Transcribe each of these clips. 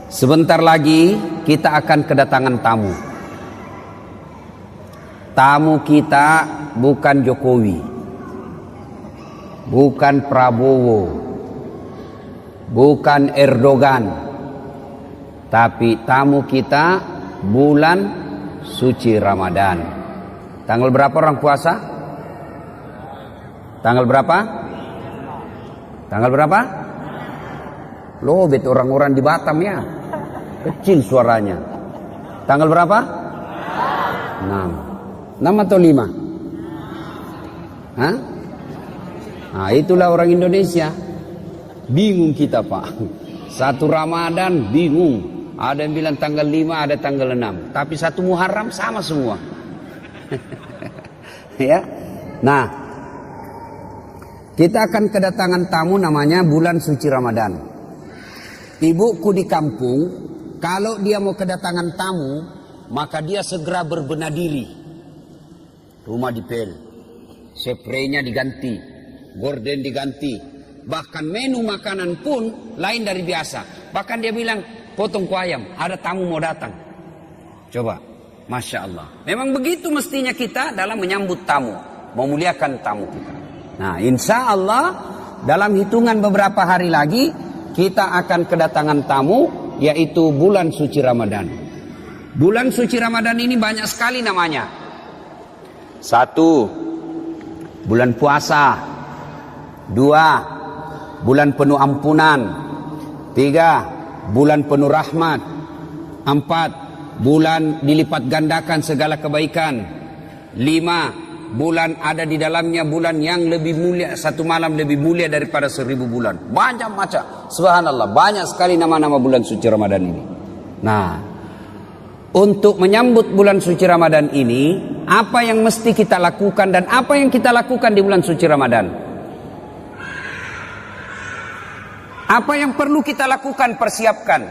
Sebentar lagi kita akan kedatangan tamu. Tamu kita bukan Jokowi, bukan Prabowo, bukan Erdogan, tapi tamu kita bulan suci Ramadan. Tanggal berapa orang puasa? Tanggal berapa? Tanggal berapa? Lobet orang-orang di Batam ya. Kecil suaranya. Tanggal berapa? 6 atau 5? Hah? Nah, itulah orang Indonesia. Bingung kita, Pak. Satu Ramadan bingung. Ada yang bilang tanggal 5, ada tanggal 6. Tapi satu Muharram sama semua. Ya. Nah, kita akan kedatangan tamu namanya bulan suci Ramadan. Ibuku di kampung, kalau dia mau kedatangan tamu, maka dia segera berbenah diri. Rumah dipel, spraynya diganti, gorden diganti, bahkan menu makanan pun lain dari biasa. Bahkan dia bilang, potong kue ayam, ada tamu mau datang. Coba, Masya Allah. Memang begitu mestinya kita dalam menyambut tamu, memuliakan tamu kita. Nah, insya Allah dalam hitungan beberapa hari lagi kita akan kedatangan tamu, yaitu bulan suci Ramadan. Bulan suci Ramadan ini banyak sekali namanya. 1, bulan puasa. 2, bulan penuh ampunan. 3, bulan penuh rahmat. 4, bulan dilipat gandakan segala kebaikan. 5, bulan ada di dalamnya bulan yang lebih mulia, satu malam lebih mulia daripada 1000 bulan. Banyak macam, subhanallah, banyak sekali nama-nama bulan suci Ramadan ini. Nah, untuk menyambut bulan suci Ramadan ini, apa yang mesti kita lakukan dan apa yang kita lakukan di bulan suci Ramadan? Apa yang perlu kita lakukan, persiapkan?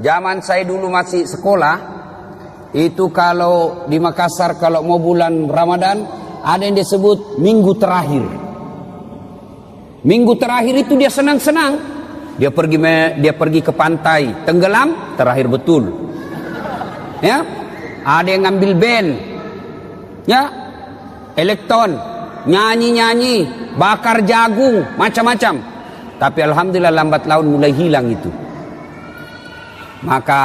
Zaman saya dulu masih sekolah, itu kalau di Makassar kalau mau bulan Ramadan ada yang disebut minggu terakhir. Minggu terakhir itu dia senang-senang. Dia pergi ke pantai, tenggelam, terakhir betul. Ya, ada yang ngambil band, ya, elektron, nyanyi-nyanyi, bakar jagung, macam-macam. Tapi alhamdulillah lambat laun mulai hilang itu. Maka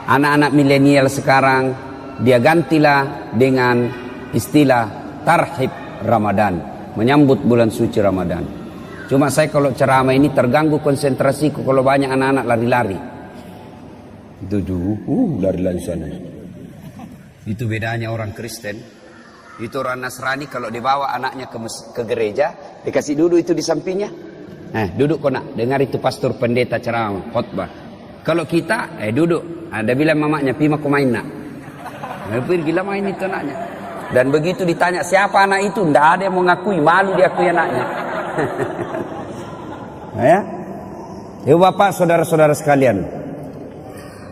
anak-anak milenial sekarang dia gantilah dengan istilah tarhib Ramadan, menyambut bulan suci Ramadan. Cuma saya kalau ceramah ini terganggu konsentrasiku kalau banyak anak-anak lari-lari. Itu dulu lari-lari sana. Itu bedanya orang Kristen. Itu orang Nasrani kalau dibawa anaknya ke gereja, dikasih duduk itu di sampingnya. Duduk kau nak, dengar itu pastor pendeta ceramah, khotbah. Kalau kita, duduk. Ada bilang mamanya, pi aku main nak. Pergi lah main itu anaknya. Dan begitu ditanya siapa anak itu, tidak ada yang mau ngakui, malu diakui anaknya. Ya, Bapak, saudara-saudara sekalian.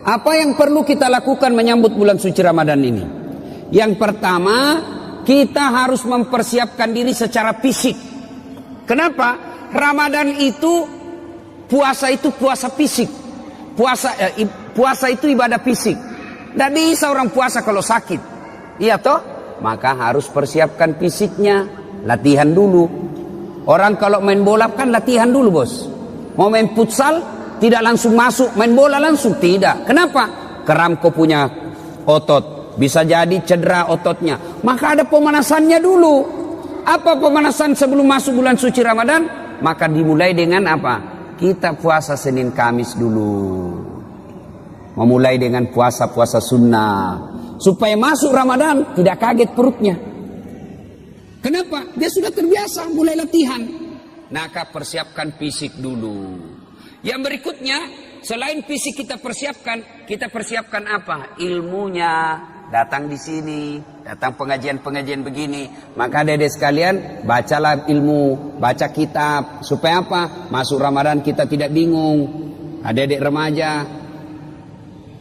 Apa yang perlu kita lakukan menyambut bulan suci Ramadan ini? Yang pertama, kita harus mempersiapkan diri secara fisik. Kenapa? Ramadan itu, puasa itu puasa fisik. Puasa itu ibadah fisik. Tidak bisa orang puasa kalau sakit. Iya toh? Maka harus persiapkan fisiknya. Latihan dulu. Orang kalau main bola kan latihan dulu, bos. Mau main futsal, tidak langsung masuk main bola langsung, tidak. Kenapa? Keram kau punya otot, bisa jadi cedera ototnya. Maka ada pemanasannya dulu. Apa pemanasan sebelum masuk bulan suci Ramadan? Maka dimulai dengan apa? Kita puasa Senin Kamis dulu. Memulai dengan puasa-puasa sunnah. Supaya masuk Ramadan tidak kaget perutnya. Kenapa? Dia sudah terbiasa mulai latihan. Maka persiapkan fisik dulu. Yang berikutnya, selain fisik kita persiapkan apa? Ilmunya, datang di sini, datang pengajian-pengajian begini. Maka adik-adik sekalian, bacalah ilmu, baca kitab. Supaya apa? Masuk Ramadan kita tidak bingung. Adik-adik remaja,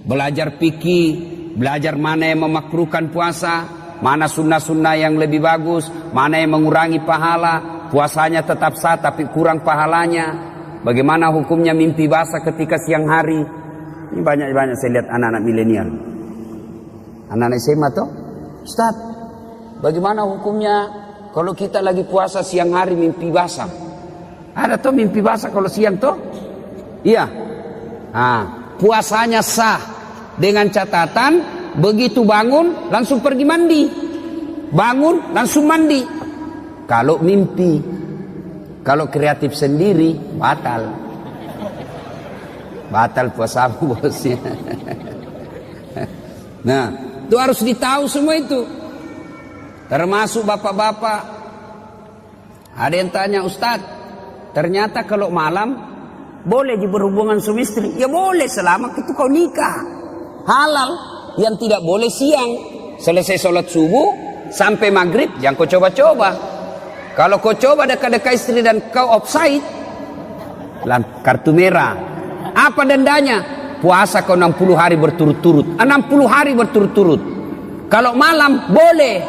belajar fikih, belajar mana yang memakruhkan puasa, mana sunnah-sunnah yang lebih bagus, mana yang mengurangi pahala, puasanya tetap sah tapi kurang pahalanya. Bagaimana hukumnya mimpi basah ketika siang hari? Ini banyak saya lihat anak-anak milenial. Anak-anak SMA tuh, Ustaz, bagaimana hukumnya kalau kita lagi puasa siang hari mimpi basah? Ada tuh mimpi basah kalau siang tuh? Iya. Puasanya sah dengan catatan begitu bangun langsung pergi mandi. Bangun langsung mandi. Kalau mimpi. Kalau kreatif sendiri batal. Batal puasamu bosnya. Nah, itu harus ditahu semua itu. Termasuk bapak-bapak. Ada yang tanya, Ustaz, ternyata kalau malam boleh berhubungan suami istri. Ya boleh selama itu kau nikah. Halal. Yang tidak boleh siang. Selesai sholat subuh sampai maghrib jangan kau coba-coba. Kalau kau coba dekat-dekat istri dan kau offside, kartu merah. Apa dendanya? Puasa kau 60 hari berturut-turut. 60 hari berturut-turut. Kalau malam boleh.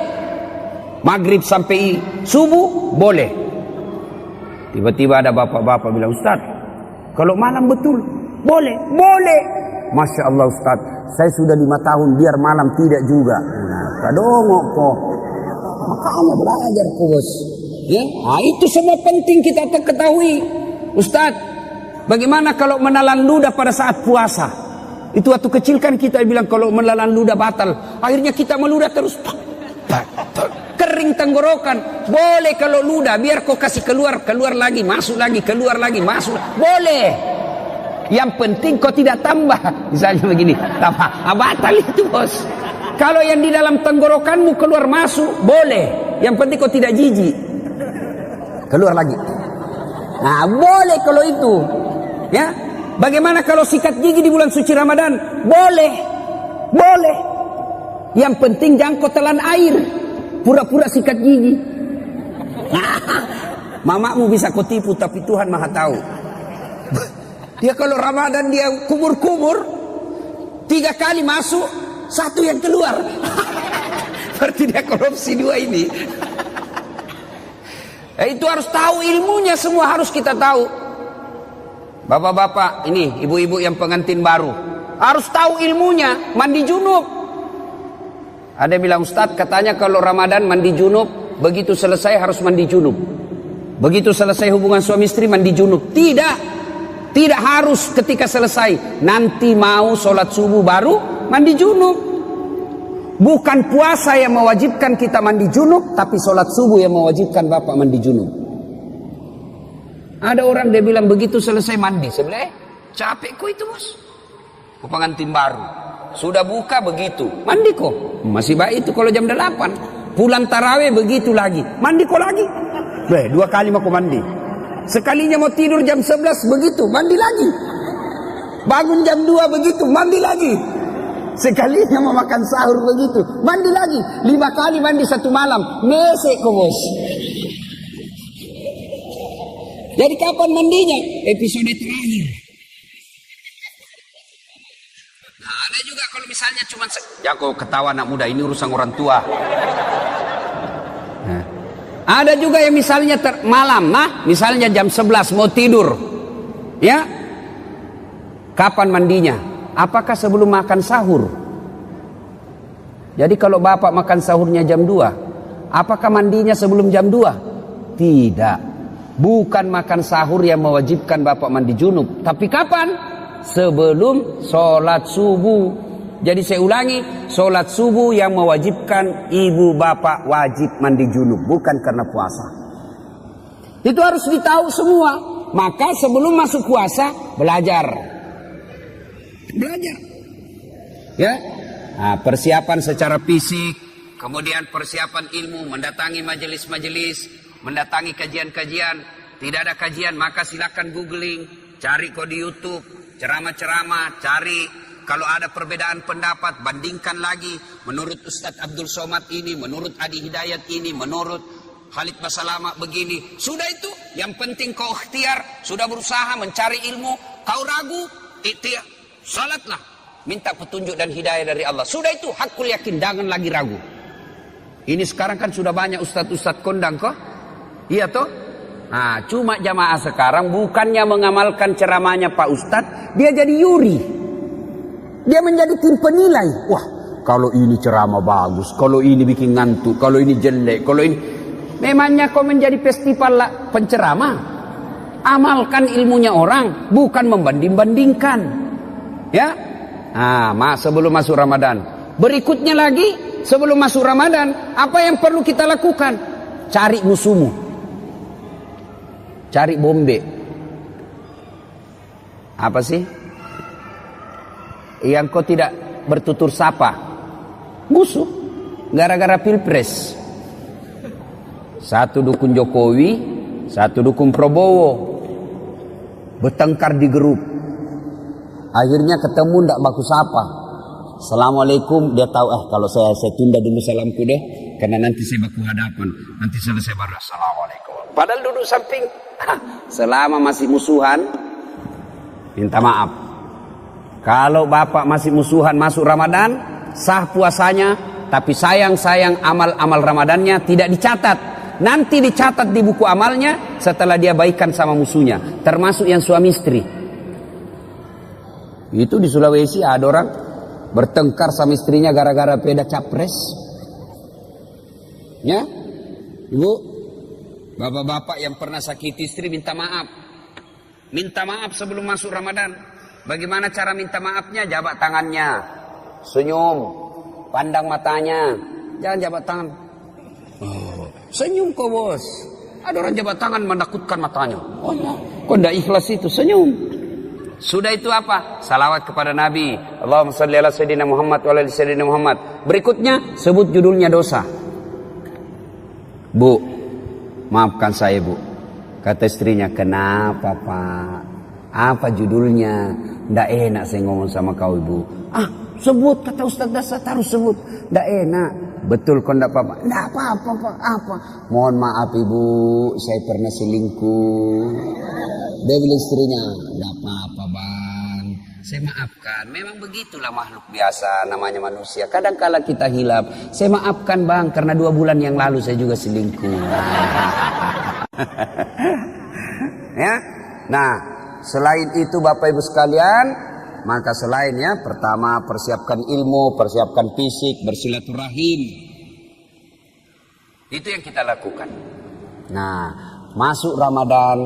Maghrib sampai subuh boleh. Tiba-tiba ada bapak-bapak bilang, Ustaz, kalau malam betul boleh. Boleh. Masya Allah Ustaz, saya sudah 5 tahun biar malam tidak juga. Nah, kadongok kok. Makanya belajar kok bos. Ya, itu semua penting kita ketahui. Ustaz, bagaimana kalau menelan ludah pada saat puasa? Itu waktu kecil kan kita bilang kalau menelan ludah batal. Akhirnya kita meludah terus. Kering tenggorokan. Boleh kalau ludah, biar kau kasih keluar lagi, masuk lagi, keluar lagi, masuk. Boleh. Yang penting kau tidak tambah. Misalnya begini, tambah. Batal itu bos. Kalau yang di dalam tenggorokanmu keluar masuk, boleh. Yang penting kau tidak jijik. Keluar lagi. Nah, boleh kalau itu. Ya. Bagaimana kalau sikat gigi di bulan suci Ramadan? Boleh. Boleh. Yang penting jangan kau telan air. Pura-pura sikat gigi. Mamamu bisa kau tipu, tapi Tuhan Maha tahu. Dia kalau Ramadan dia kumur-kumur, 3 kali masuk, 1 yang keluar. Berarti dia korupsi 2 ini. Itu harus tahu ilmunya, semua harus kita tahu. Bapak-bapak, ini ibu-ibu yang pengantin baru, harus tahu ilmunya, mandi junub. Ada yang bilang, Ustaz, katanya kalau Ramadan mandi junub, begitu selesai harus mandi junub. Begitu selesai hubungan suami istri mandi junub. Tidak. Tidak harus ketika selesai. Nanti mau sholat subuh baru mandi junub. Bukan puasa yang mewajibkan kita mandi junub, tapi sholat subuh yang mewajibkan bapak mandi junub. Ada orang dia bilang begitu selesai mandi. Sebelah capek kok itu bos. Kok pengantin baru. Sudah buka begitu. Mandi kok. Masih baik itu kalau jam 8. Pulang tarawih begitu lagi. Mandi kok lagi. 2 kali mau mandi. Sekalinya mau tidur jam 11 begitu. Mandi lagi. Bangun jam 2 begitu. Mandi lagi. Sekalinya mau makan sahur begitu. Mandi lagi. 5 kali mandi 1 malam. Mesek kok bos. Jadi kapan mandinya? Episode terakhir. Nah, ada juga kalau misalnya cuma ya kok ketawa anak muda, ini urusan orang tua. Nah, ada juga yang misalnya malam, misalnya jam 11 mau tidur. Ya. Kapan mandinya? Apakah sebelum makan sahur? Jadi kalau bapak makan sahurnya jam 2, apakah mandinya sebelum jam 2? Tidak. Bukan makan sahur yang mewajibkan bapak mandi junub. Tapi kapan? Sebelum sholat subuh. Jadi saya ulangi, sholat subuh yang mewajibkan ibu bapak wajib mandi junub. Bukan karena puasa. Itu harus ditahu semua. Maka sebelum masuk puasa, belajar. Belajar. Ya. Nah, persiapan secara fisik, kemudian persiapan ilmu, mendatangi majelis-majelis, mendatangi kajian-kajian. Tidak ada kajian, maka silakan googling, cari kok di YouTube, ceramah-ceramah, cari kalau ada perbedaan pendapat, bandingkan lagi. Menurut Ustadz Abdul Somad ini, menurut Adi Hidayat ini, menurut Khalid Basalama begini. Sudah itu, yang penting kau ikhtiar, sudah berusaha mencari ilmu, kau ragu, ikhtiar, salatlah, minta petunjuk dan hidayah dari Allah. Sudah itu, hakul yakin, jangan lagi ragu. Ini sekarang kan sudah banyak ustadz-ustadz kondang kok. Iya toh? Nah, cuma jamaah sekarang bukannya mengamalkan ceramahnya Pak Ustadz, dia jadi yuri. Dia menjadi tim penilai. Wah, kalau ini ceramah bagus, kalau ini bikin ngantuk, kalau ini jelek, kalau ini... Memangnya kau menjadi festival penceramah? Amalkan ilmunya orang, bukan membanding-bandingkan. Ya? Nah, sebelum masuk Ramadan. Berikutnya lagi, sebelum masuk Ramadan, apa yang perlu kita lakukan? Cari musuhmu. Cari bombe. Apa sih? Yang kau tidak bertutur sapa. Musuh. Gara-gara pilpres. Satu dukung Jokowi, satu dukung Prabowo. Bertengkar di grup. Akhirnya ketemu ndak baku sapa. Assalamualaikum, dia tahu kalau saya tunda dulu salamku deh, karena nanti saya baku hadapan. Nanti selesai baru assalamualaikum. Padahal duduk samping. Selama masih musuhan, minta maaf. Kalau bapak masih musuhan masuk Ramadan, sah puasanya, tapi sayang amal-amal Ramadannya tidak dicatat. Nanti dicatat di buku amalnya setelah dia baikan sama musuhnya, termasuk yang suami istri. Itu di Sulawesi ada orang bertengkar sama istrinya gara-gara beda capres. Ya, ibu, bapak-bapak yang pernah sakiti istri minta maaf. Minta maaf sebelum masuk Ramadan. Bagaimana cara minta maafnya? Jabat tangannya, senyum, pandang matanya. Jangan jabat tangan. Oh, senyum kok bos. Ada orang jabat tangan menakutkan matanya. Oh ya, kok tidak ikhlas itu, senyum. Sudah itu apa? Salawat kepada Nabi. Allahumma shalli ala sayyidina Muhammad wa ala sayyidina Muhammad. Berikutnya sebut judulnya dosa. Bu, maafkan saya bu. Kata istrinya, kenapa pak? Apa judulnya? Nggak enak saya ngomong sama kau ibu. Sebut, kata Ustaz Dasar harus sebut. Nggak enak. Betul kau nggak apa-apa? Nggak apa-apa pak. Apa? Mohon maaf ibu, saya pernah selingkuh. Dia bilang istrinya, nggak apa-apa bang. Saya maafkan. Memang begitulah makhluk biasa, namanya manusia. Kadang-kala kita hilap. Saya maafkan bang, karena 2 bulan yang lalu saya juga selingkuh. Ya. Nah, selain itu Bapak Ibu sekalian, maka selainnya pertama persiapkan ilmu, persiapkan fisik, bersilaturahim. Itu yang kita lakukan. Nah, masuk Ramadan,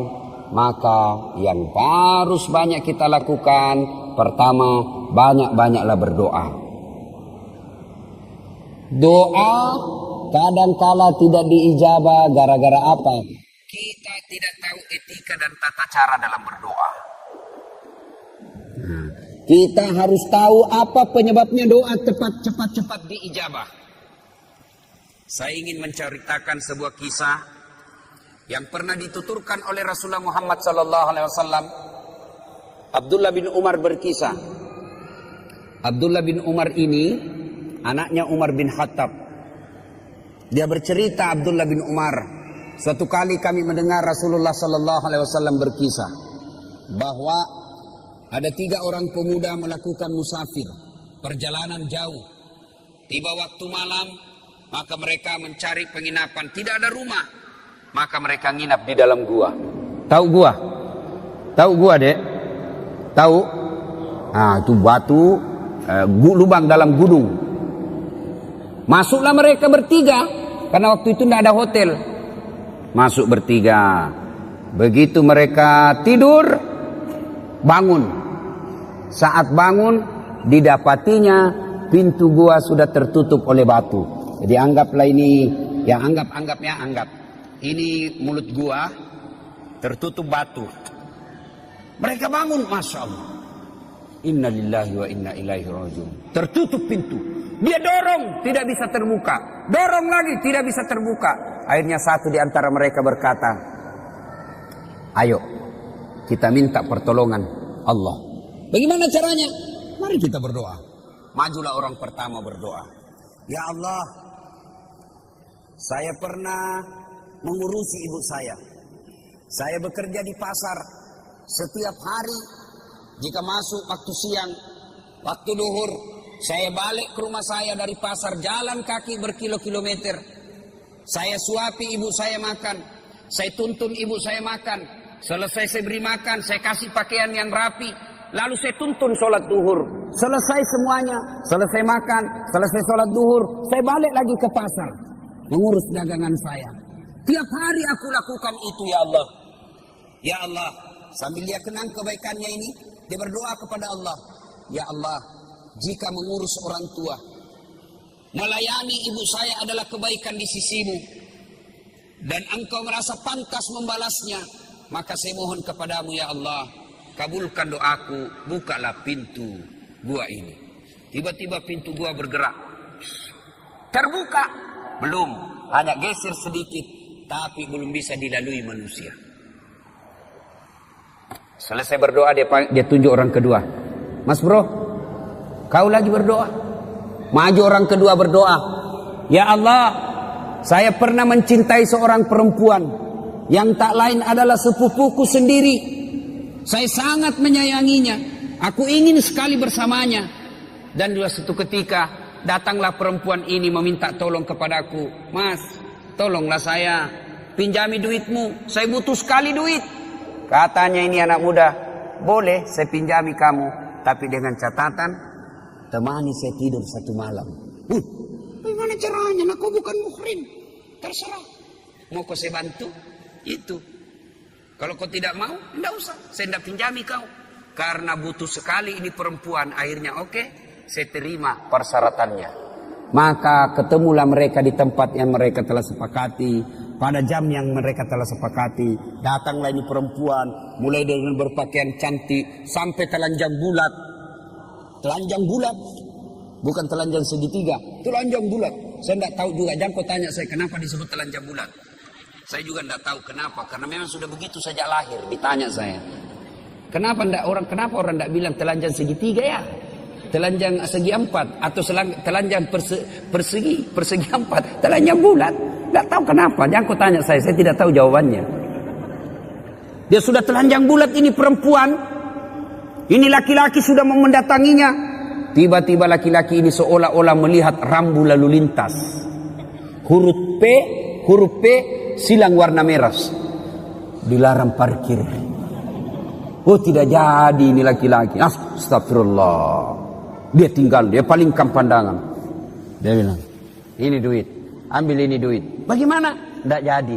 maka yang harus banyak kita lakukan, pertama banyak-banyaklah berdoa. Doa kadang-kala tidak diijabah gara-gara apa? Kita tidak tahu etika dan tata cara dalam berdoa. Kita harus tahu apa penyebabnya doa cepat diijabah. Saya ingin menceritakan sebuah kisah yang pernah dituturkan oleh Rasulullah Muhammad SAW. Abdullah bin Umar berkisah. Abdullah bin Umar ini anaknya Umar bin Khattab. Dia bercerita, Abdullah bin Umar, suatu kali kami mendengar Rasulullah SAW berkisah bahwa ada 3 orang pemuda melakukan musafir, perjalanan jauh. Tiba waktu malam, maka mereka mencari penginapan, tidak ada rumah. Maka mereka nginap di dalam gua. Tahu gua? Tahu gua, Dek? Tahu? Itu batu, lubang dalam gunung. Masuklah mereka bertiga, karena waktu itu tidak ada hotel. Masuk bertiga. Begitu mereka tidur, bangun. Saat bangun, didapatinya pintu gua sudah tertutup oleh batu. Jadi anggaplah ini, ya anggap. Ini mulut gua tertutup batu. Mereka bangun, Masya Allah. Inna lillahi wa inna ilaihi rajiun. Tertutup pintu. Dia dorong, tidak bisa terbuka. Dorong lagi, tidak bisa terbuka. Akhirnya satu di antara mereka berkata, ayo kita minta pertolongan Allah. Bagaimana caranya? Mari kita berdoa. Majulah orang pertama berdoa. Ya Allah, saya pernah mengurusi ibu saya. Saya bekerja di pasar. Setiap hari, jika masuk waktu siang, waktu duhur, saya balik ke rumah saya dari pasar, jalan kaki berkilo-kilometer. Saya suapi ibu saya makan. Saya tuntun ibu saya makan. Selesai saya beri makan, saya kasih pakaian yang rapi. Lalu saya tuntun sholat duhur. Selesai semuanya, selesai makan, selesai sholat duhur, saya balik lagi ke pasar. Mengurus dagangan saya. Tiap hari aku lakukan itu, ya Allah. Ya Allah, sambil dia kenang kebaikannya ini, dia berdoa kepada Allah. Ya Allah, jika mengurus orang tua, melayani ibu saya adalah kebaikan di sisimu, dan engkau merasa pantas membalasnya, maka saya mohon kepadamu ya Allah, kabulkan doaku, bukalah pintu gua ini. Tiba-tiba pintu gua bergerak. Terbuka. Belum, hanya geser sedikit, tapi belum bisa dilalui manusia. Selesai berdoa, dia tunjuk orang kedua. Mas bro, kau lagi berdoa. Maju orang kedua berdoa. Ya Allah, saya pernah mencintai seorang perempuan yang tak lain adalah sepupuku sendiri. Saya sangat menyayanginya. Aku ingin sekali bersamanya. Dan dua satu ketika datanglah perempuan ini meminta tolong kepadaku. Mas, tolonglah saya, pinjami duitmu. Saya butuh sekali duit. Katanya ini anak muda, boleh saya pinjami kamu, tapi dengan catatan temani saya tidur satu malam. Bagaimana caranya? Aku bukan muhrim. Terserah. Mau kau saya bantu? Itu. Kalau kau tidak mau, tidak usah. Saya tidak pinjami kau. Karena butuh sekali ini perempuan. Akhirnya oke, saya terima persyaratannya. Maka ketemulah mereka di tempat yang mereka telah sepakati. Pada jam yang mereka telah sepakati. Datanglah ini perempuan. Mulai dengan berpakaian cantik. Sampai telanjang bulat. Telanjang bulat. Bukan telanjang segitiga. Telanjang bulat. Saya tidak tahu juga. Jangan kau tanya saya kenapa disebut telanjang bulat. Saya juga tidak tahu kenapa. Karena memang sudah begitu sejak lahir. Ditanya saya. Kenapa orang tidak bilang telanjang segitiga ya? Telanjang segi empat. Atau telanjang persegi empat. Telanjang bulat. Tidak tahu kenapa. Jangan kau tanya saya tidak tahu jawabannya. Dia sudah telanjang bulat ini perempuan. Ini laki-laki sudah mau mendatanginya. Tiba-tiba laki-laki ini seolah-olah melihat rambu lalu lintas. Huruf P silang warna merah. Dilarang parkir. Oh tidak jadi ini laki-laki. Astagfirullah. Dia tinggal, dia palingkan pandangan. Dia bilang, ini duit. Ambil ini duit. Bagaimana? Tidak jadi.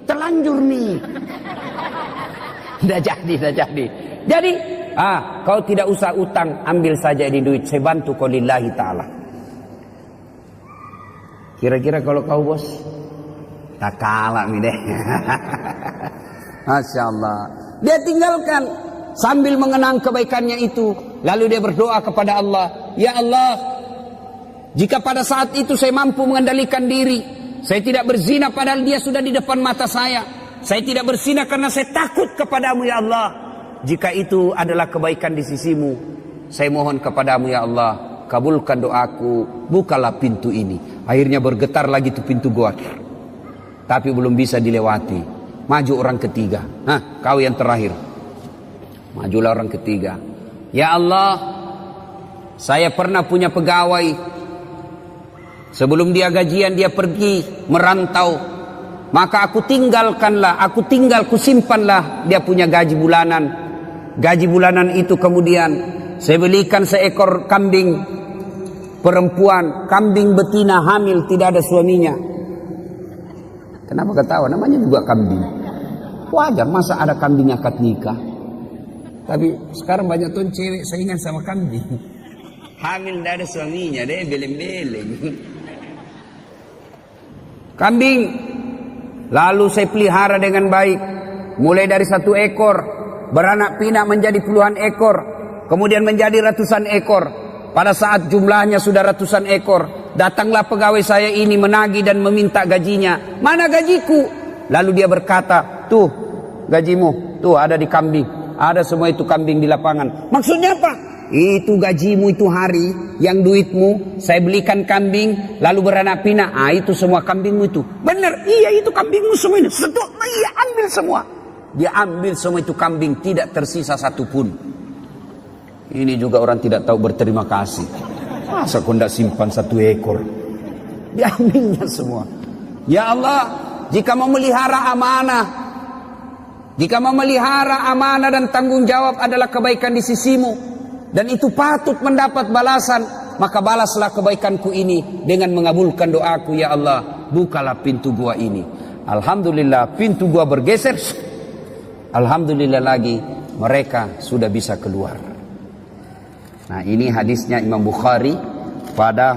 Terlanjur nih. Tidak jadi. Jadi, kau tidak usah utang, ambil saja ini duit. Saya bantu kau lillahi ta'ala. Kira-kira kalau kau bos, tak kalah nih deh. Masya Allah. Dia tinggalkan sambil mengenang kebaikannya itu. Lalu dia berdoa kepada Allah. Ya Allah, jika pada saat itu saya mampu mengendalikan diri, saya tidak berzina padahal dia sudah di depan mata saya. Saya tidak berzina karena saya takut kepadamu ya Allah. Jika itu adalah kebaikan di sisimu, saya mohon kepadamu ya Allah, kabulkan doaku, bukalah pintu ini. Akhirnya bergetar lagi tuh pintu gua. Tapi belum bisa dilewati. Maju orang ketiga. Kau yang terakhir. Majulah orang ketiga. Ya Allah, saya pernah punya pegawai. Sebelum dia gajian dia pergi merantau. Maka aku simpanlah dia punya gaji bulanan. Gaji bulanan itu kemudian saya belikan seekor kambing perempuan, kambing betina hamil tidak ada suaminya. Kenapa ketawa? Namanya juga kambing. Wajar masa ada kambing akad nikah. Tapi sekarang banyak tuh cewek saingan sama kambing. Hamil tidak ada suaminya, deh beleng-beleng. Kambing lalu saya pelihara dengan baik. Mulai dari 1 ekor, beranak pinak menjadi puluhan ekor, kemudian menjadi ratusan ekor. Pada saat jumlahnya sudah ratusan ekor, datanglah pegawai saya ini menagih dan meminta gajinya. Mana gajiku? Lalu dia berkata, tuh gajimu, tuh ada di kambing. Ada semua itu kambing di lapangan. Maksudnya apa? Itu gajimu itu hari yang duitmu saya belikan kambing lalu beranak pinak. Itu semua kambingmu itu. Benar, iya itu kambingmu semua ini. Iya ambil semua. Dia ambil semua itu kambing, tidak tersisa satupun. Ini juga orang tidak tahu berterima kasih. Masa kau tidak simpan 1 ekor? Dia ambilnya semua. Ya Allah, jika memelihara amanah, dan tanggung jawab adalah kebaikan di sisimu, dan itu patut mendapat balasan, maka balaslah kebaikanku ini dengan mengabulkan doaku, ya Allah, bukalah pintu gua ini. Alhamdulillah, pintu gua bergeser. Alhamdulillah lagi, mereka sudah bisa keluar. Nah, ini hadisnya Imam Bukhari pada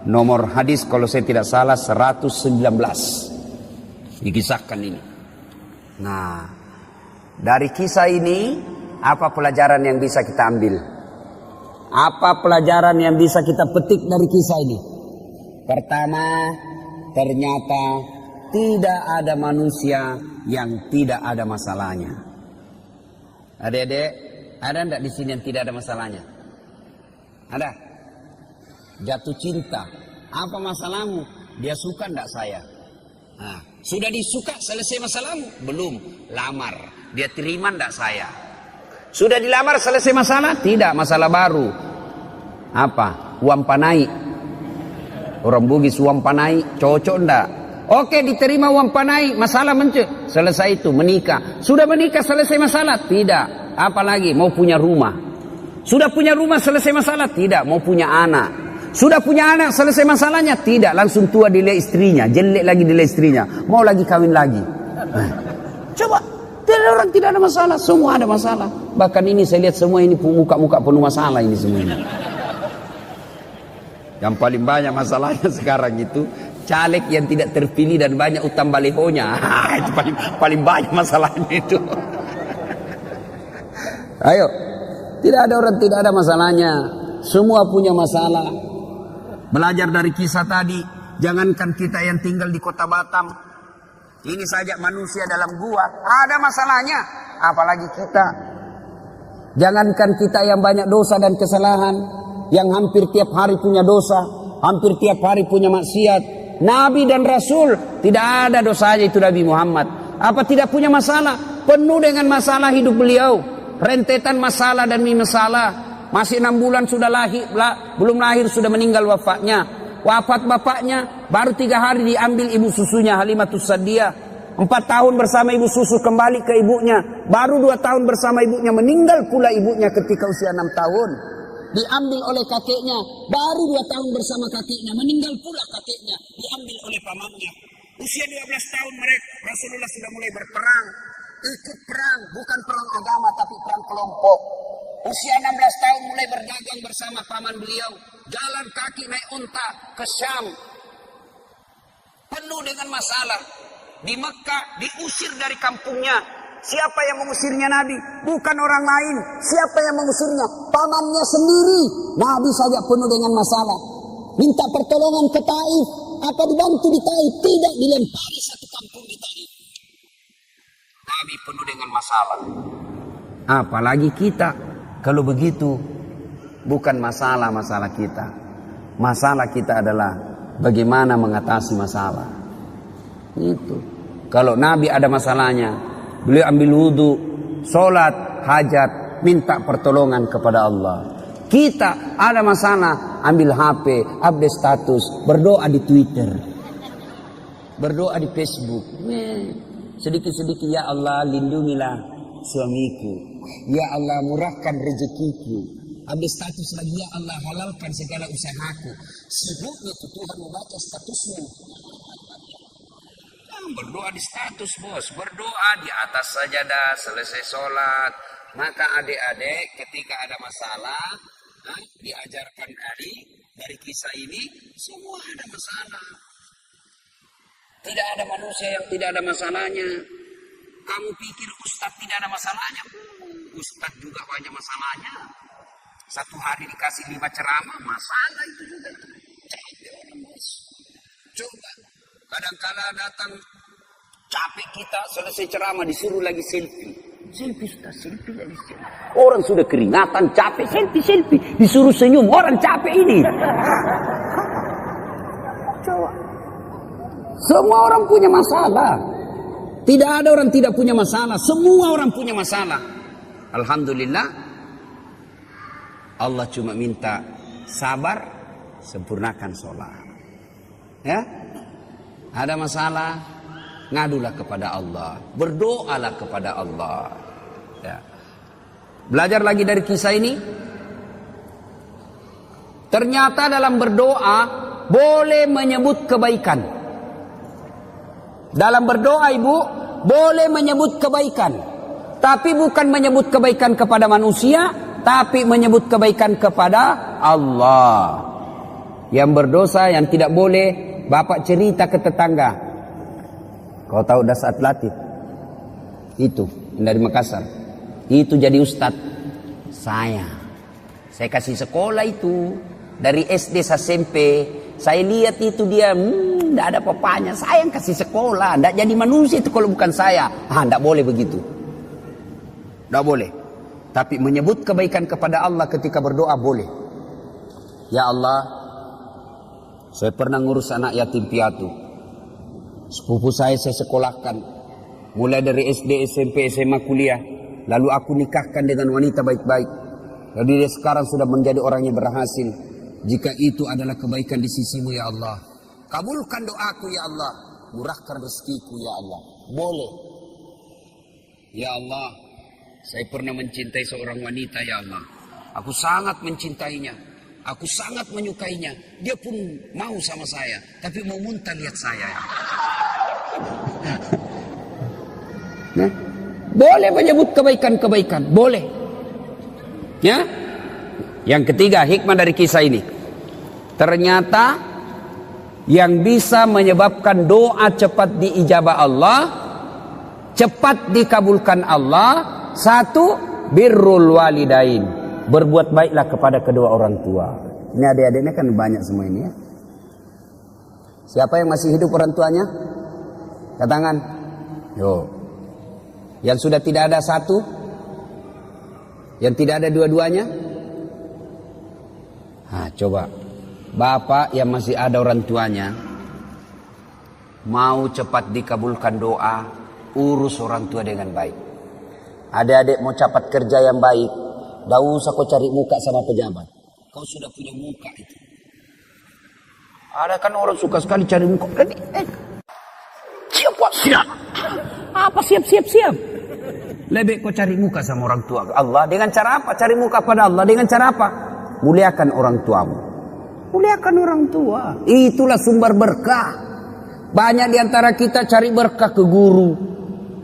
nomor hadis kalau saya tidak salah 119. Dikisahkan ini. Nah, dari kisah ini apa pelajaran yang bisa kita ambil? Apa pelajaran yang bisa kita petik dari kisah ini? Pertama, ternyata tidak ada manusia yang tidak ada masalahnya. Adik-adik, ada enggak di sini yang tidak ada masalahnya? Ada? Jatuh cinta. Apa masalahmu? Dia suka enggak saya? Nah, sudah disuka, selesai masalahmu? Belum. Lamar. Dia terima enggak saya? Sudah dilamar, selesai masalah? Tidak, masalah baru. Apa? Uang panai. Orang Bugis uang panai, cocok enggak? Oke, diterima uang panai, masalah mencek. Selesai itu, menikah. Sudah menikah, selesai masalah? Tidak. Apalagi mau punya rumah. Sudah punya rumah, selesai masalah? Tidak. Mau punya anak. Sudah punya anak, selesai masalahnya? Tidak. Langsung tua dilihat istrinya, jelek lagi dilihat istrinya. Mau lagi kawin lagi. Coba, tidak orang tidak ada masalah, semua ada masalah. Bahkan ini saya lihat semua ini muka-muka penuh masalah ini semua ini. Yang paling banyak masalahnya sekarang itu caleg yang tidak terpilih dan banyak utang balihonya. Itu paling banyak masalahnya itu. Ayo, tidak ada orang tidak ada masalahnya. Semua punya masalah. Belajar dari kisah tadi. Jangankan kita yang tinggal di kota Batam. Ini saja manusia dalam gua ada masalahnya. Apalagi kita. Jangankan kita yang banyak dosa dan kesalahan. Yang hampir tiap hari punya dosa. Hampir tiap hari punya maksiat. Nabi dan Rasul tidak ada dosanya itu Nabi Muhammad. Apa tidak punya masalah? Penuh dengan masalah hidup beliau. Rentetan masalah dan masalah. Masih 6 bulan sudah lahir, belum lahir sudah meninggal wafatnya. Wafat bapaknya baru 3 hari diambil ibu susunya Halimatus Sa'diyah. 4 tahun bersama ibu susu kembali ke ibunya. Baru 2 tahun bersama ibunya meninggal pula ibunya ketika usia 6 tahun. Diambil oleh kakeknya, baru 2 tahun bersama kakeknya, meninggal pula kakeknya, diambil oleh pamannya. Usia 12 tahun mereka, Rasulullah sudah mulai berperang, ikut perang, bukan perang agama tapi perang kelompok. Usia 16 tahun mulai berdagang bersama paman beliau, jalan kaki naik unta ke Syam, penuh dengan masalah. Di Mekah diusir dari kampungnya. Siapa yang mengusirnya Nabi? Bukan orang lain. Siapa yang mengusirnya? Pamannya sendiri. Nabi saja penuh dengan masalah. Minta pertolongan ke Taif. Apa dibantu di Taif? Tidak, dilempari satu kampung di Taif. Nabi penuh dengan masalah. Apalagi kita. Kalau begitu, bukan masalah kita. Masalah kita adalah bagaimana mengatasi masalah. Itu. Kalau Nabi ada masalahnya, beliau ambil wudhu, sholat, hajat, minta pertolongan kepada Allah. Kita ada masalah, ambil HP, update status, berdoa di Twitter, berdoa di Facebook. Sedikit-sedikit, ya Allah lindungilah suamiku, ya Allah murahkan rezekiku. Update status lagi, ya Allah halalkan segala usahaku. Sibuknya itu Tuhan membaca statusmu. Berdoa di status bos, berdoa di atas sajadah selesai sholat. Maka adik-adik ketika ada masalah, diajarkan dari kisah ini, semua ada masalah. Tidak ada manusia yang tidak ada masalahnya. Kamu pikir Ustadz tidak ada masalahnya? Ustadz juga banyak masalahnya. Satu hari dikasih 5 ceramah, masalah itu juga. Coba. Kadang-kala datang capek kita selesai ceramah disuruh lagi selfie. Selfie sudah selfie lagi selfie. Orang sudah keringatan capek selfie. Disuruh senyum orang capek ini. Coba. Semua orang punya masalah. Tidak ada orang tidak punya masalah. Semua orang punya masalah. Alhamdulillah. Allah cuma minta sabar, sempurnakan sholat. Ya. Ada masalah, ngadulah kepada Allah, berdoalah kepada Allah. Ya. Belajar lagi dari kisah ini. Ternyata dalam berdoa boleh menyebut kebaikan. Dalam berdoa ibu boleh menyebut kebaikan. Tapi bukan menyebut kebaikan kepada manusia, tapi menyebut kebaikan kepada Allah. Yang berdosa yang tidak boleh, bapak cerita ke tetangga. Kau tahu Dasat Latif? Itu dari Makassar. Itu jadi ustadz. Saya kasih sekolah itu. Dari SD sampai SMP, saya lihat itu dia, tidak ada apa-apanya. Saya yang kasih sekolah, tidak jadi manusia itu kalau bukan saya. Tidak boleh begitu. Tidak boleh. Tapi menyebut kebaikan kepada Allah ketika berdoa boleh. Ya Allah, saya pernah ngurus anak yatim piatu. Sepupu saya sekolahkan. Mulai dari SD, SMP, SMA, kuliah. Lalu aku nikahkan dengan wanita baik-baik. Jadi dia sekarang sudah menjadi orang yang berhasil. Jika itu adalah kebaikan di sisimu ya Allah, kabulkan doaku ya Allah, murahkan rezekiku ya Allah. Boleh. Ya Allah, saya pernah mencintai seorang wanita ya Allah. Aku sangat mencintainya. Aku sangat menyukainya. Dia pun mau sama saya, tapi mau muntah lihat saya. Nah, boleh menyebut kebaikan-kebaikan, boleh. Ya. Yang ketiga, hikmah dari kisah ini. Ternyata yang bisa menyebabkan doa cepat diijabah Allah, cepat dikabulkan Allah, satu, birrul walidain. Berbuat baiklah kepada kedua orang tua. Ini adik-adiknya kan banyak semua ini ya. Siapa yang masih hidup orang tuanya? Angkat tangan. Yo. Yang sudah tidak ada satu? Yang tidak ada dua-duanya? Nah, coba. Bapak yang masih ada orang tuanya, mau cepat dikabulkan doa, urus orang tua dengan baik. Adik-adik mau cepat kerja yang baik, tidak usah kau cari muka sama pejabat. Kau sudah punya muka itu. Ada kan orang suka sekali cari muka. Siap Pak, siap. Apa siap? Lebih kau cari muka sama orang tua Allah. Dengan cara apa? Cari muka pada Allah. Dengan cara apa? Muliakan orang tuamu. Muliakan orang tua. Itulah sumber berkah. Banyak diantara kita cari berkah ke guru,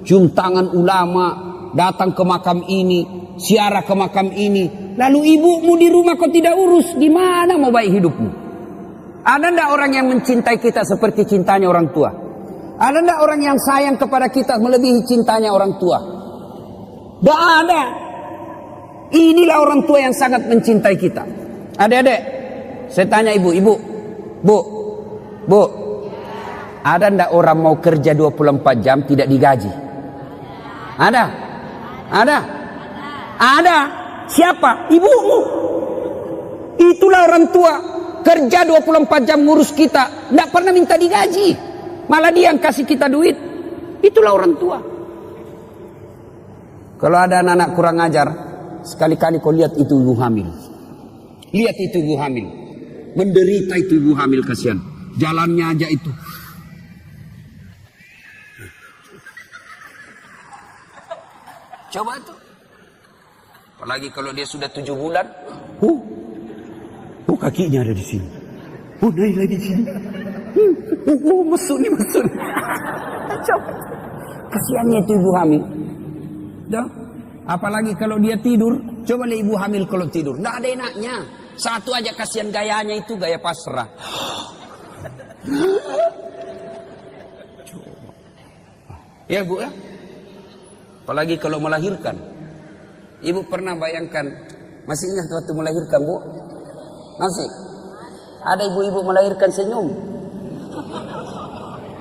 cium tangan ulama, datang ke makam ini, ziarah ke makam ini. Lalu ibumu di rumah kau tidak urus, gimana mau baik hidupmu? Ada ndak orang yang mencintai kita seperti cintanya orang tua? Ada ndak orang yang sayang kepada kita melebihi cintanya orang tua? Tidak ada. Inilah orang tua yang sangat mencintai kita. Adik-adik, saya tanya ibu, Bu, ada ndak orang mau kerja 24 jam tidak digaji? Ada? Ada. Siapa? Ibumu. Itulah orang tua. Kerja 24 jam ngurus kita, ndak pernah minta digaji. Malah dia yang kasih kita duit. Itulah orang tua. Kalau ada anak-anak kurang ajar, sekali-kali kau lihat itu ibu hamil. Lihat itu ibu hamil. Menderita itu ibu hamil, kasihan. Jalannya aja itu. Coba tuh. Apalagi kalau dia sudah 7 bulan. Kakinya ada di sini. Naik lagi di sini. Mesut. Coba. Kasihannya itu ibu hamil. Dah. Apalagi kalau dia tidur. Coba lihat ibu hamil kalau tidur. Nggak ada enaknya. Satu aja kasihan gayanya itu, gaya pasrah. Ya Bu ya. Apalagi kalau melahirkan. Ibu pernah bayangkan, masih ingat waktu melahirkan Bu? Masih. Ada ibu-ibu melahirkan senyum.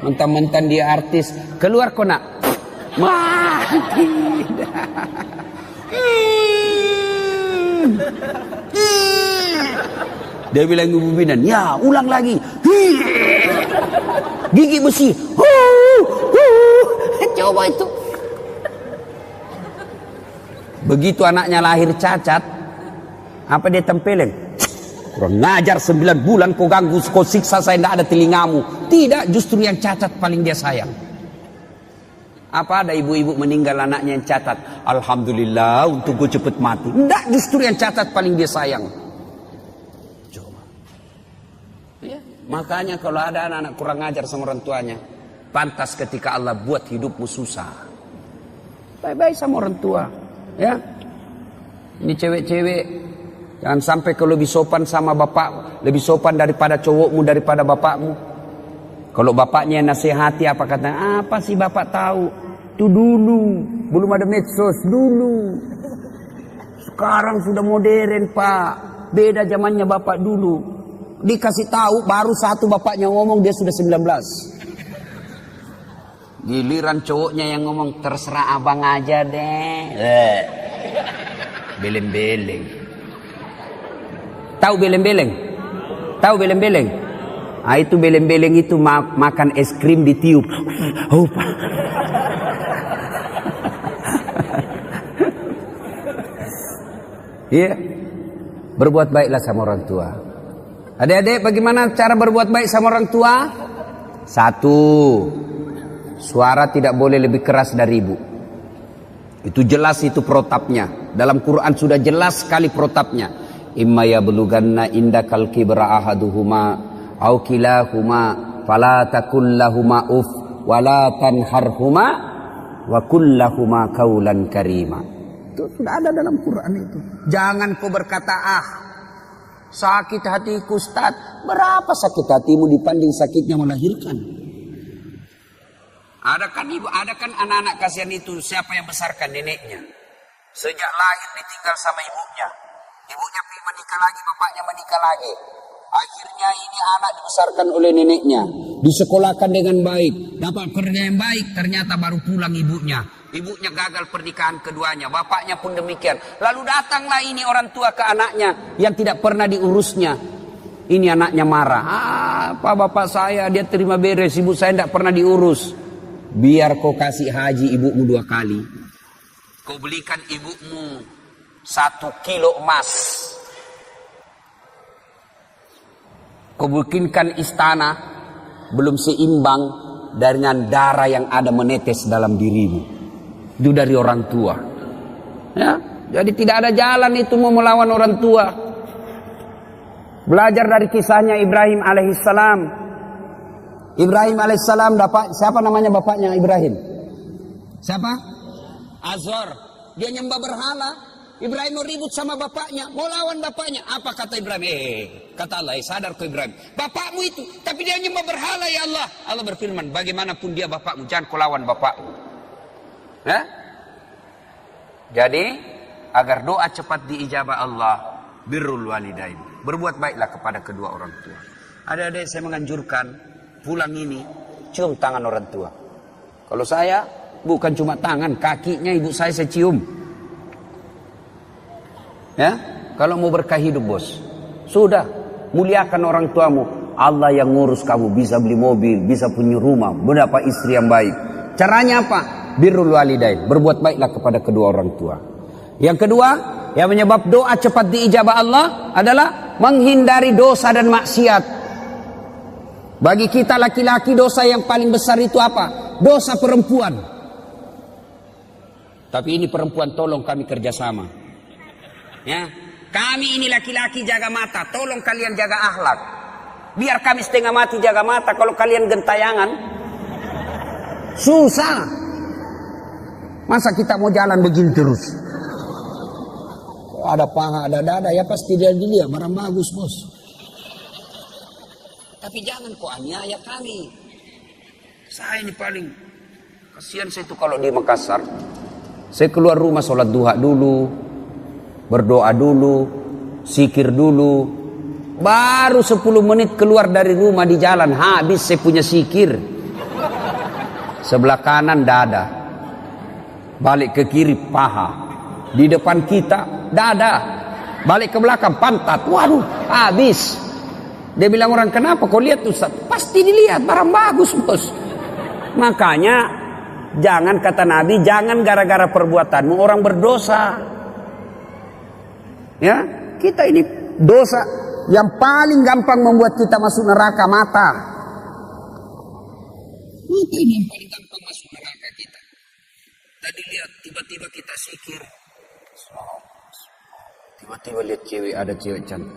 Mentang-mentang dia artis, keluar kok nak. Mati. Dia bilang ibu bidan, ya ulang lagi. Gigi besi. Coba itu. Begitu anaknya lahir cacat, apa dia tempelin? Kurang ngajar 9 bulan kau ganggu, kau siksa saya, tidak ada telingamu. Tidak, justru yang cacat paling dia sayang. Apa ada ibu-ibu meninggal anaknya yang catat, alhamdulillah untuk gue cepet mati. Enggak, justru yang catat paling dia sayang. Coba. Ya, makanya kalau ada anak-anak kurang ajar sama orang tuanya, pantas ketika Allah buat hidupmu susah. Baik-baik sama orang tua. Ya. Ini cewek-cewek, jangan sampai kalau lebih sopan sama bapak, lebih sopan daripada cowokmu, daripada bapakmu. Kalau bapaknya nasihati apa kata, apa sih bapak tahu? Itu dulu, belum ada medsos dulu. Sekarang sudah modern pak, beda zamannya bapak dulu. Dikasih tahu baru satu bapaknya ngomong dia sudah 19. Giliran cowoknya yang ngomong terserah abang aja deh. Beleng-beleng. Tahu beleng-beleng? Tahu beleng-beleng? Ah itu beleng-beleng itu makan es krim ditiup. Oh, Pak. Iya. Berbuat baiklah sama orang tua. Adik-adik, bagaimana cara berbuat baik sama orang tua? 1. Suara tidak boleh lebih keras dari ibu. Itu jelas, itu protapnya. Dalam Quran sudah jelas sekali protapnya. Imma yablughanna indakal kibra ahaduhuma au kilahuma fala takul lahuma uf wala tanharhuma wa kullahuma qaulan karima. Itu sudah ada dalam Quran itu. Jangan kau berkata, sakit hatiku Ustaz. Berapa sakit hatimu dibanding sakitnya melahirkan? Ada kan anak-anak kasihan itu, siapa yang besarkan? Neneknya. Sejak lahir ditinggal sama ibunya. Ibunya pergi menikah lagi, bapaknya menikah lagi. Akhirnya ini anak dibesarkan oleh neneknya, disekolahkan dengan baik, dapat kerja yang baik, ternyata baru pulang ibunya. Ibunya gagal pernikahan keduanya, bapaknya pun demikian. Lalu datanglah ini orang tua ke anaknya yang tidak pernah diurusnya. Ini anaknya marah. Apa bapak saya, dia terima beres, ibu saya tidak pernah diurus. Biar kau kasih haji ibumu 2 kali. Kau belikan ibumu 1 kilo emas. Kau bikinkan istana belum seimbang dengan darah yang ada menetes dalam dirimu. Itu dari orang tua. Ya, jadi tidak ada jalan itu mau melawan orang tua. Belajar dari kisahnya Ibrahim alaihissalam. Ibrahim alaihissalam dapat, siapa namanya bapaknya Ibrahim? Siapa? Azor. Dia nyembah berhala. Ibrahim mau ribut sama bapaknya, mau lawan bapaknya. Apa kata Ibrahim? Kata Allah, sadar kau Ibrahim. Bapakmu itu, tapi dia nyembah berhala ya Allah. Allah berfirman, bagaimanapun dia bapakmu, jangan kau lawan bapakmu. Nah? Jadi, agar doa cepat diijabah Allah, birrul walidain. Berbuat baiklah kepada kedua orang tua. Adik-adik, saya menganjurkan, pulang ini, cium tangan orang tua. Kalau saya, bukan cuma tangan, kakinya ibu saya cium. Ya, kalau mau berkah hidup bos, sudah muliakan orang tuamu. Allah yang ngurus kamu, bisa beli mobil, bisa punya rumah, berapa istri yang baik. Caranya apa? Birrul walidain, berbuat baiklah kepada kedua orang tua. Yang kedua, yang menyebab doa cepat diijabah Allah adalah menghindari dosa dan maksiat. Bagi kita laki-laki, dosa yang paling besar itu apa? Dosa perempuan. Tapi ini perempuan, tolong kami kerjasama. Ya, kami ini laki-laki jaga mata, tolong kalian jaga akhlak. Biar kami setengah mati jaga mata, kalau kalian gentayangan susah. Masa kita mau jalan begini terus? Ada paha, ada dada, ya pasti dia dilihat barang bagus bos. Tapi jangan kok aniaya kami. Saya ini paling kasihan saya itu kalau di Makassar. Saya keluar rumah sholat duha dulu, berdoa dulu, zikir dulu. Baru 10 menit keluar dari rumah di jalan, habis saya punya zikir. Sebelah kanan dada, balik ke kiri paha, di depan kita dada, balik ke belakang pantat. Waduh, habis. Dia bilang orang, kenapa kau lihat Ustaz? Pasti dilihat, barang bagus bos. Makanya jangan, kata Nabi, jangan gara-gara perbuatanmu orang berdosa. Ya, kita ini dosa yang paling gampang membuat kita masuk neraka, mata. Itu ini yang paling gampang masuk neraka kita. Tadi lihat tiba-tiba kita sikir. Tiba-tiba lihat cewek, ada cewek cantik.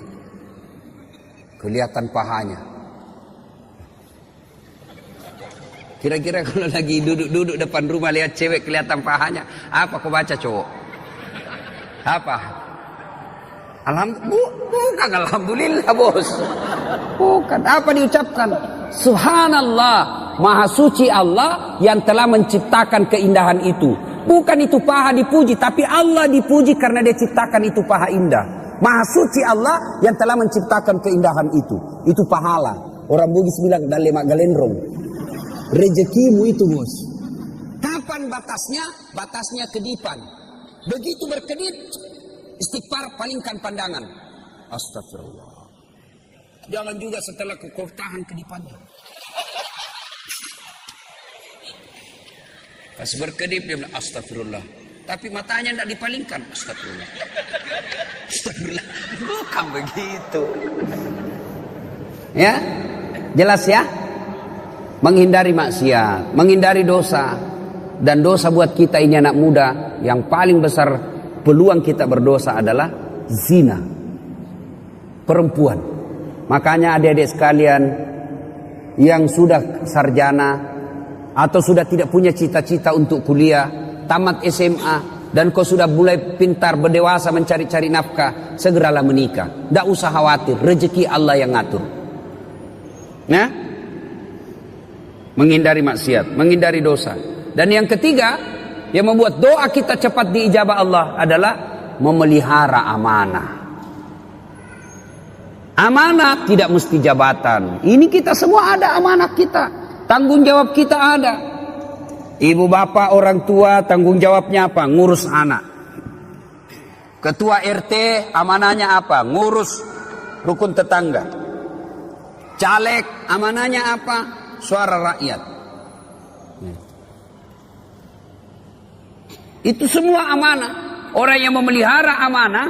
Kelihatan pahanya. Kira-kira kalau lagi duduk depan rumah lihat cewek kelihatan pahanya, apa kau baca cowok? Apa? Bukan alhamdulillah bos. Bukan. Apa diucapkan? Subhanallah, maha suci Allah yang telah menciptakan keindahan itu. Bukan itu paha dipuji, tapi Allah dipuji karena dia ciptakan itu paha indah. Maha suci Allah yang telah menciptakan keindahan itu. Itu pahala. Orang Bugis bilang dalemak galendrong. Rezekimu itu bos. Kapan batasnya? Batasnya kedipan. Begitu berkedip, istighfar, palingkan pandangan. Astagfirullah. Jangan juga setelah kau tahan kedipannya. Pas berkedip dia bilang astagfirullah. Tapi matanya tidak dipalingkan. Astagfirullah. Astagfirullah. Bukan begitu. Ya, jelas ya. Menghindari maksiat, menghindari dosa. Dan dosa buat kita ini anak muda, yang paling besar peluang kita berdosa adalah zina. Perempuan. Makanya adik-adik sekalian yang sudah sarjana atau sudah tidak punya cita-cita untuk kuliah, tamat SMA, dan kau sudah mulai pintar berdewasa mencari-cari nafkah, segeralah menikah. Tidak usah khawatir, rezeki Allah yang ngatur. Nah, menghindari maksiat, menghindari dosa. Dan yang ketiga, yang membuat doa kita cepat diijabah Allah adalah memelihara amanah. Amanah tidak mesti jabatan. Ini kita semua ada amanah kita. Tanggung jawab kita ada. Ibu bapak orang tua tanggung jawabnya apa? Ngurus anak. Ketua RT amanahnya apa? Ngurus rukun tetangga. Caleg amanahnya apa? Suara rakyat. Itu semua amanah. Orang yang memelihara amanah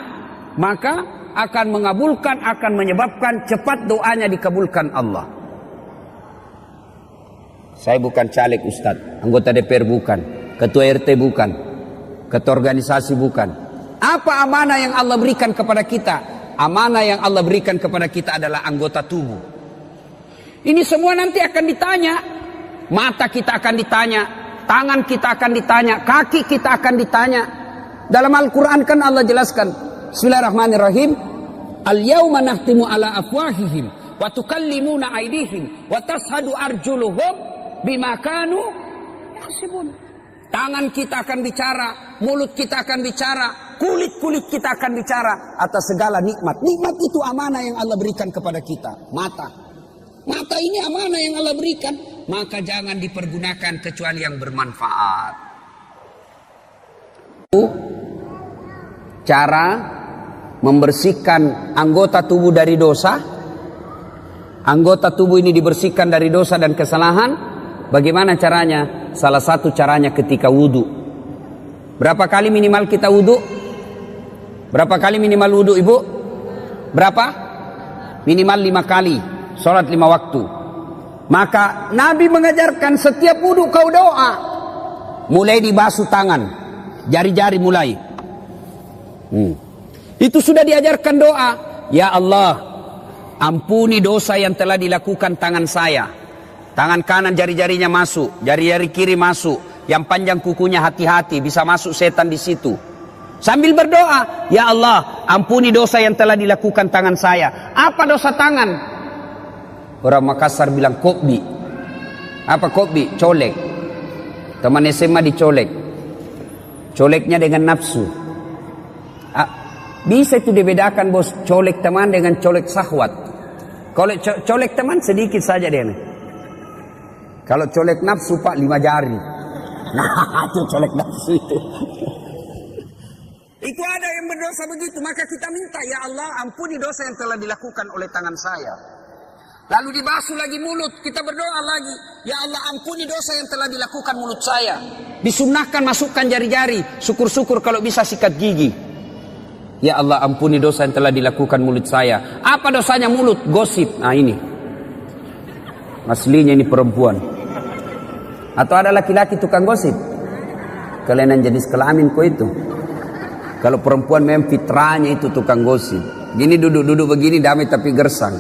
maka akan mengabulkan, akan menyebabkan cepat doanya dikabulkan Allah. Saya bukan caleg Ustaz, anggota DPR bukan, ketua RT bukan, ketua organisasi bukan. Apa amanah yang Allah berikan kepada kita? Amanah yang Allah berikan kepada kita adalah anggota tubuh. Ini semua nanti akan ditanya. Mata kita akan ditanya, tangan kita akan ditanya, kaki kita akan ditanya. Dalam Al-Quran kan Allah jelaskan, Bismillahirrahmanirrahim. Al-yawma nahtimu ala afwahihim wa tukallimuna aydihim wa tashhadu arjuluhum bima kanu yaksibun. Tangan kita akan bicara, mulut kita akan bicara, kulit kita akan bicara atas segala nikmat. Nikmat itu amanah yang Allah berikan kepada kita. Mata ini amanah yang Allah berikan, maka jangan dipergunakan kecuali yang bermanfaat. Cara membersihkan anggota tubuh dari dosa. Anggota tubuh ini dibersihkan dari dosa dan kesalahan. Bagaimana caranya? Salah satu caranya ketika wudu. Berapa kali minimal kita wudu? Berapa kali minimal wudu ibu? Berapa? Minimal 5 kali. Sholat 5 waktu. Maka Nabi mengajarkan setiap wudu kau doa. Mulai dibasuh tangan. Jari-jari mulai. Itu sudah diajarkan doa. Ya Allah, ampuni dosa yang telah dilakukan tangan saya. Tangan kanan jari-jarinya masuk, jari-jari kiri masuk. Yang panjang kukunya hati-hati, bisa masuk setan di situ. Sambil berdoa, ya Allah, ampuni dosa yang telah dilakukan tangan saya. Apa dosa tangan? Orang Makassar bilang kokbi. Apa kokbi? Colek. Teman SMA dicolek. Coleknya dengan nafsu. Bisa itu dibedakan bos, colek teman dengan colek syahwat. Kalau colek teman sedikit saja dia nih. Kalau colek nafsu pak 5 jari. Nah itu colek nafsu itu. Itu ada yang berdosa begitu, maka kita minta ya Allah ampuni dosa yang telah dilakukan oleh tangan saya. Lalu dibasuh lagi mulut, kita berdoa lagi, ya Allah ampuni dosa yang telah dilakukan mulut saya. Disunnahkan masukkan jari-jari, syukur-syukur kalau bisa sikat gigi. Ya Allah ampuni dosa yang telah dilakukan mulut saya. Apa dosanya mulut? Gosip. Nah ini. Aslinya ini perempuan. Atau ada laki-laki tukang gosip? kelainan jenis kelamin kok itu. Kalau perempuan memang fitrahnya itu tukang gosip. Gini duduk-duduk begini damai tapi gersang.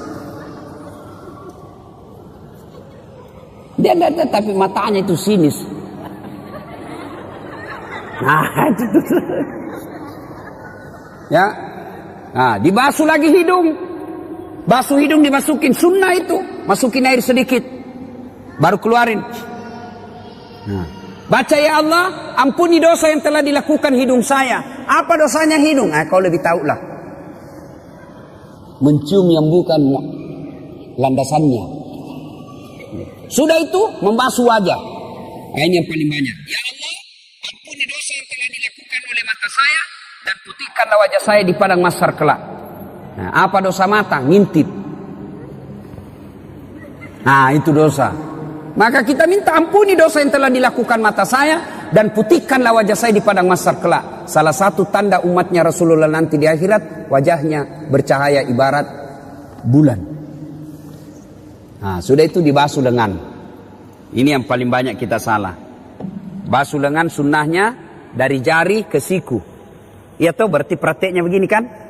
Dia ada tapi matanya itu sinis. Nah, itu. Ya. Nah, dibasuh lagi hidung. Basuh hidung dimasukin sunnah itu, masukin air sedikit. Baru keluarin. Nah. Baca ya Allah, ampuni dosa yang telah dilakukan hidung saya. Apa dosanya hidung? Kau lebih tahu lah. Mencium yang bukan landasannya. Sudah itu membasuh wajah. Ini yang paling banyak. Ya Allah, ampuni dosa yang telah dilakukan oleh mata saya dan putihkanlah wajah saya di padang mahsyar kelak. Nah, apa dosa mata? Ngintip. Nah, itu dosa. Maka kita minta ampuni dosa yang telah dilakukan mata saya dan putihkanlah wajah saya di padang mahsyar kelak. Salah satu tanda umatnya Rasulullah nanti di akhirat, wajahnya bercahaya ibarat bulan. Nah, sudah itu dibasuh lengan. Ini yang paling banyak kita salah. Basuh lengan sunnahnya dari jari ke siku. Ya toh berarti prakteknya begini kan?